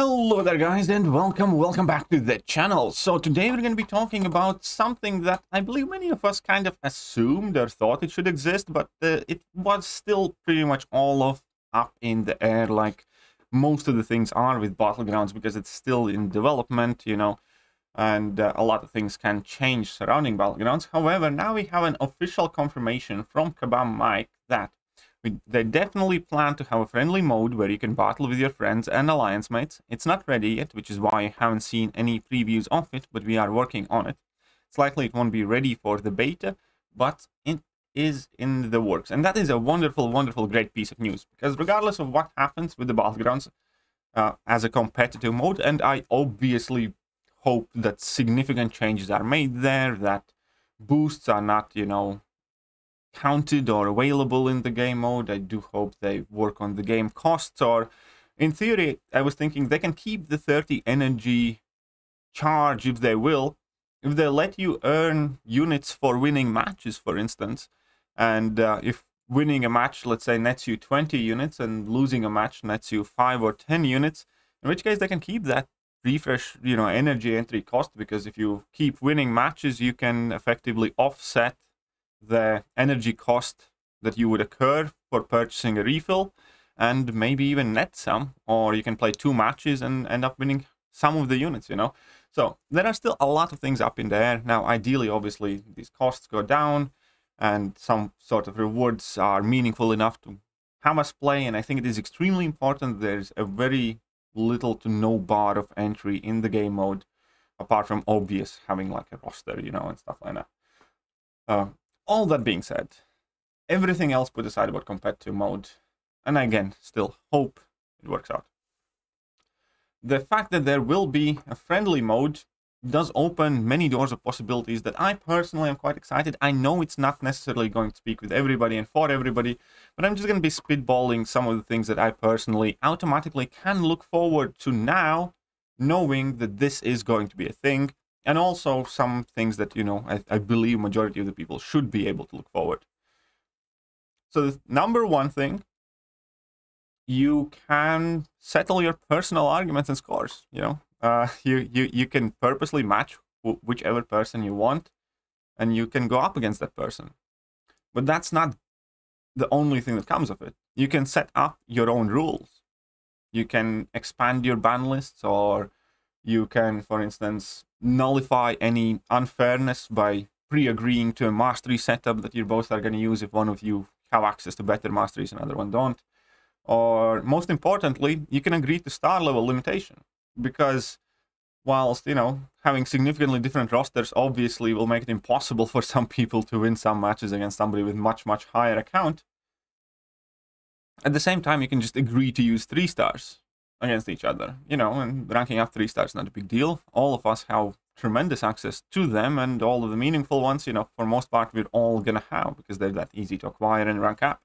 Hello there guys, and welcome back to the channel. So today we're going to be talking about something that I believe many of us kind of assumed or thought it should exist, but it was still pretty much up in the air, like most of the things are with Battlegrounds, because it's still in development, you know, and a lot of things can change surrounding Battlegrounds. However, now we have an official confirmation from Kabam Mike that they definitely plan to have a friendly mode where you can battle with your friends and alliance mates. It's not ready yet, which is why I haven't seen any previews of it, but we are working on it. It's likely it won't be ready for the beta, but it is in the works. And that is a wonderful, great piece of news, because regardless of what happens with the Battlegrounds as a competitive mode, and I obviously hope that significant changes are made there, that boosts are not, you know, counted or available in the game mode. I do hope they work on the game costs, or in theory I was thinking they can keep the 30 energy charge if they will, if they let you earn units for winning matches, for instance. And if winning a match, let's say, nets you 20 units and losing a match nets you 5 or 10 units, in which case they can keep that refresh, you know, energy entry cost, because if you keep winning matches you can effectively offset the energy cost that you would occur for purchasing a refill, and maybe even net some, or you can play 2 matches and end up winning some of the units, you know. So there are still a lot of things up in the air. Now, ideally, obviously, these costs go down and some sort of rewards are meaningful enough to have us play, and I think it is extremely important there's a very little to no bar of entry in the game mode, apart from obvious having like a roster, you know, and stuff like that. All that being said, everything else put aside about competitive mode, and again, still hope it works out. The fact that there will be a friendly mode does open many doors of possibilities that I personally am quite excited. I know it's not necessarily going to speak with everybody and for everybody, but I'm just going to be spitballing some of the things that I personally automatically can look forward to now, knowing that this is going to be a thing. And also some things that, you know, I believe majority of the people should be able to look forward. So the number one thing, you can settle your personal arguments and scores, you know. You can purposely match whichever person you want, and you can go up against that person. But that's not the only thing that comes of it. You can set up your own rules. You can expand your ban lists, or you can, for instance, nullify any unfairness by pre-agreeing to a mastery setup that you both are going to use if one of you have access to better masteries and the other one don't. Or most importantly, you can agree to star level limitation, because whilst, you know, having significantly different rosters obviously will make it impossible for some people to win some matches against somebody with much higher account, at the same time you can just agree to use 3 stars against each other, you know, and ranking up 3 stars is not a big deal. All of us have tremendous access to them, and all of the meaningful ones, you know, for most part we're all gonna have, because they're that easy to acquire and rank up.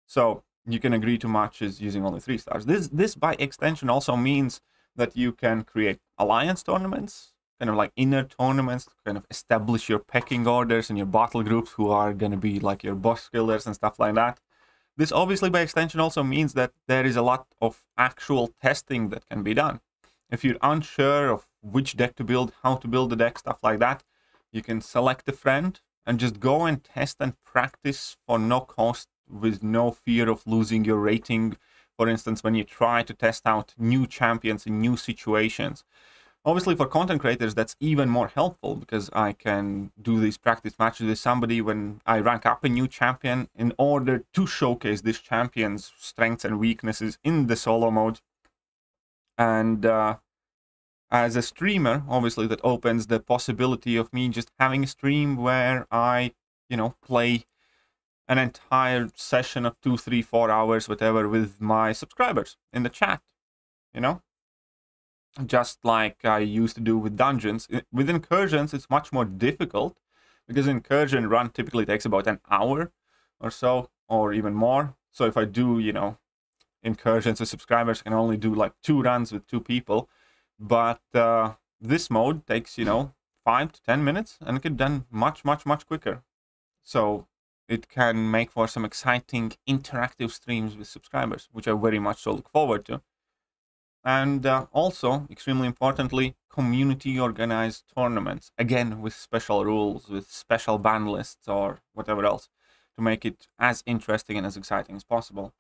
So you can agree to matches using only 3 stars. This by extension also means that you can create alliance tournaments, kind of like inner tournaments, to kind of establish your pecking orders and your battle groups, who are gonna be like your boss killers and stuff like that. This obviously by extension also means that there is a lot of actual testing that can be done. If you're unsure of which deck to build, how to build the deck, stuff like that, you can select a friend and just go and test and practice for no cost, with no fear of losing your rating. For instance, when you try to test out new champions in new situations. Obviously, for content creators, that's even more helpful, because I can do these practice matches with somebody when I rank up a new champion in order to showcase this champion's strengths and weaknesses in the solo mode. And as a streamer, obviously, that opens the possibility of me just having a stream where I, you know, play an entire session of 2, 3, 4 hours, whatever, with my subscribers in the chat, you know? Just like I used to do with dungeons. With incursions, it's much more difficult, because incursion run typically takes about an hour or so, or even more. So if I do, you know, incursions with subscribers, I can only do like 2 runs with 2 people. But this mode takes, you know, 5 to 10 minutes, and it can be done much quicker. So it can make for some exciting interactive streams with subscribers, which I very much so look forward to. And also, extremely importantly, community organized tournaments, again with special rules, with special ban lists or whatever else, to make it as interesting and as exciting as possible.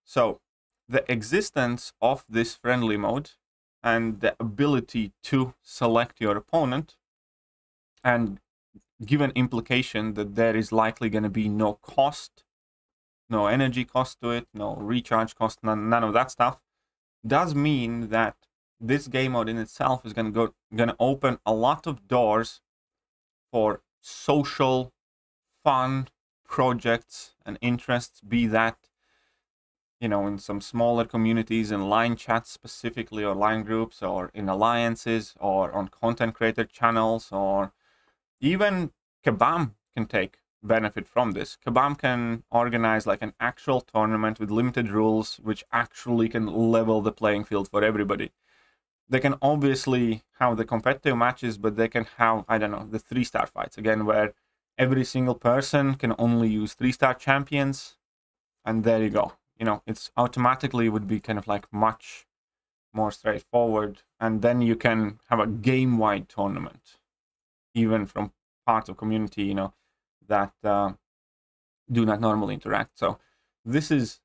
So the existence of this friendly mode and the ability to select your opponent, and give an implication that there is likely going to be no cost, no energy cost to it, no recharge cost, none of that stuff, does mean that this game mode in itself is going to open a lot of doors for social, fun projects and interests, be that, you know, in some smaller communities, in line chats specifically, or line groups, or in alliances, or on content creator channels, or even Kabam can take benefit from this. Kabam can organize like an actual tournament with limited rules, which actually can level the playing field for everybody. They can obviously have the competitive matches, but they can have, I don't know, the 3-star fights, again, where every single person can only use 3-star champions, and there you go. You know, it's automatically would be kind of like much more straightforward, and then you can have a game-wide tournament, even from parts of community, you know, that do not normally interact. So this is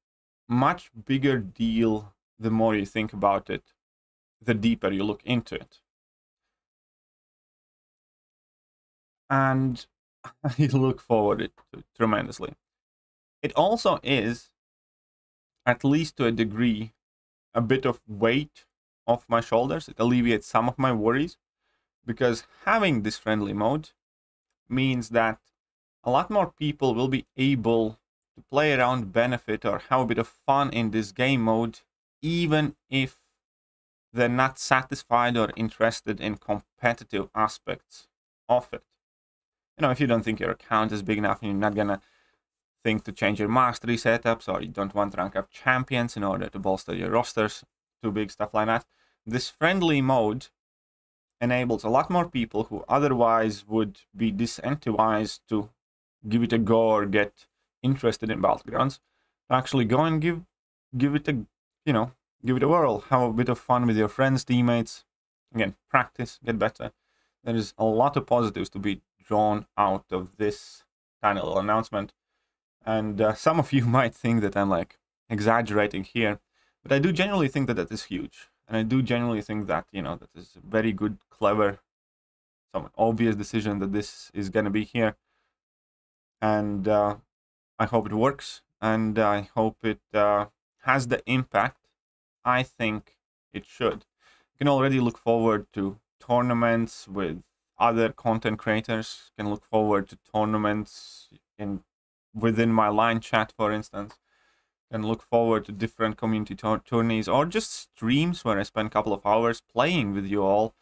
much bigger deal the more you think about it, the deeper you look into it. And I look forward to it tremendously. It also is, at least to a degree, a bit of weight off my shoulders. It alleviates some of my worries, because having this friendly mode means that a lot more people will be able to play around, benefit, or have a bit of fun in this game mode, even if they're not satisfied or interested in competitive aspects of it. You know, if you don't think your account is big enough and you're not gonna think to change your mastery setups, or you don't want to rank up champions in order to bolster your rosters, too big, stuff like that, this friendly mode enables a lot more people who otherwise would be disincentivized to give it a go or get interested in Battlegrounds to actually go and give it a, you know, give it a whirl, have a bit of fun with your friends, teammates, again, practice, get better. There is a lot of positives to be drawn out of this tiny little announcement. And some of you might think that I'm like exaggerating here, but I do genuinely think that that is huge. And I do genuinely think that, you know, that is a very good, clever, somewhat obvious decision that this is going to be here. And I hope it works, and I hope it has the impact I think it should. You can already look forward to tournaments with other content creators. You can look forward to tournaments within my line chat, for instance. You can look forward to different community tourneys, or just streams where I spend a couple of hours playing with you all,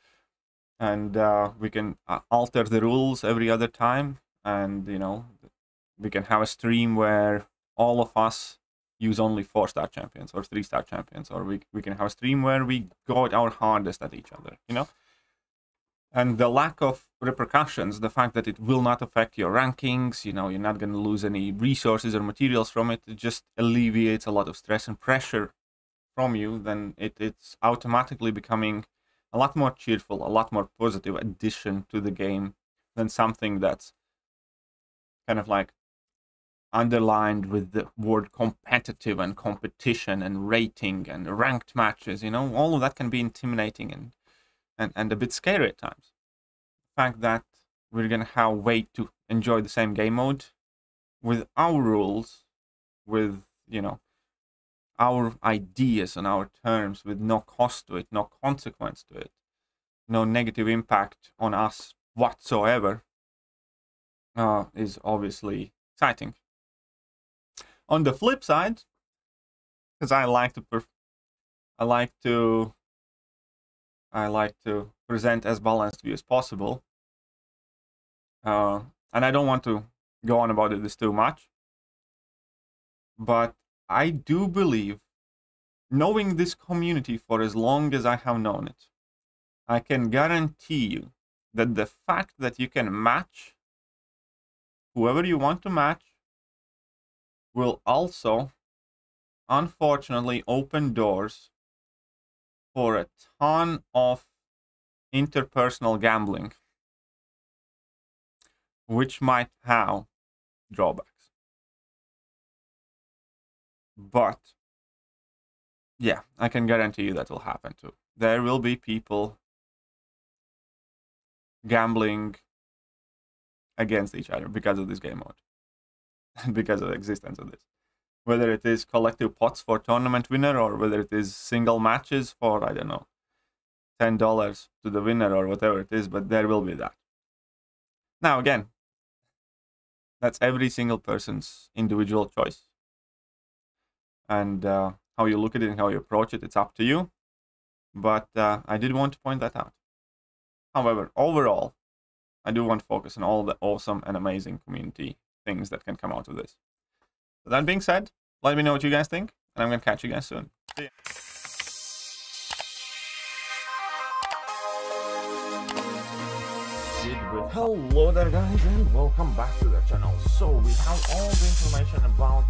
and we can alter the rules every other time, and, you know, we can have a stream where all of us use only 4-star champions or 3-star champions, or we can have a stream where we go our hardest at each other, you know? And the lack of repercussions, the fact that it will not affect your rankings, you know, you're not going to lose any resources or materials from it, it just alleviates a lot of stress and pressure from you, then it's automatically becoming a lot more cheerful, a lot more positive addition to the game than something that's kind of like underlined with the word competitive and competition and rating and ranked matches. You know, all of that can be intimidating and a bit scary at times. The fact that we're gonna have a way to enjoy the same game mode with our rules, with, you know, our ideas and our terms, with no cost to it, no consequence to it, no negative impact on us whatsoever, is obviously exciting. On the flip side, because I like to present as balanced view as possible, and I don't want to go on about this too much, but I do believe, knowing this community for as long as I have known it, I can guarantee you that the fact that you can match whoever you want to match will also, unfortunately, open doors for a ton of interpersonal gambling, which might have drawbacks. But yeah, I can guarantee you that will happen too. There will be people gambling against each other because of this game mode, because of the existence of this. Whether it is collective pots for tournament winner, or whether it is single matches for, I don't know, $10 to the winner or whatever it is, but there will be that. Now again, that's every single person's individual choice. And how you look at it and how you approach it, it's up to you. But I did want to point that out. However, overall, I do want to focus on all the awesome and amazing community things that can come out of this. So that being said, let me know what you guys think, and I'm going to catch you guys soon. See ya. Hello there guys, and welcome back to the channel. So we have all the information about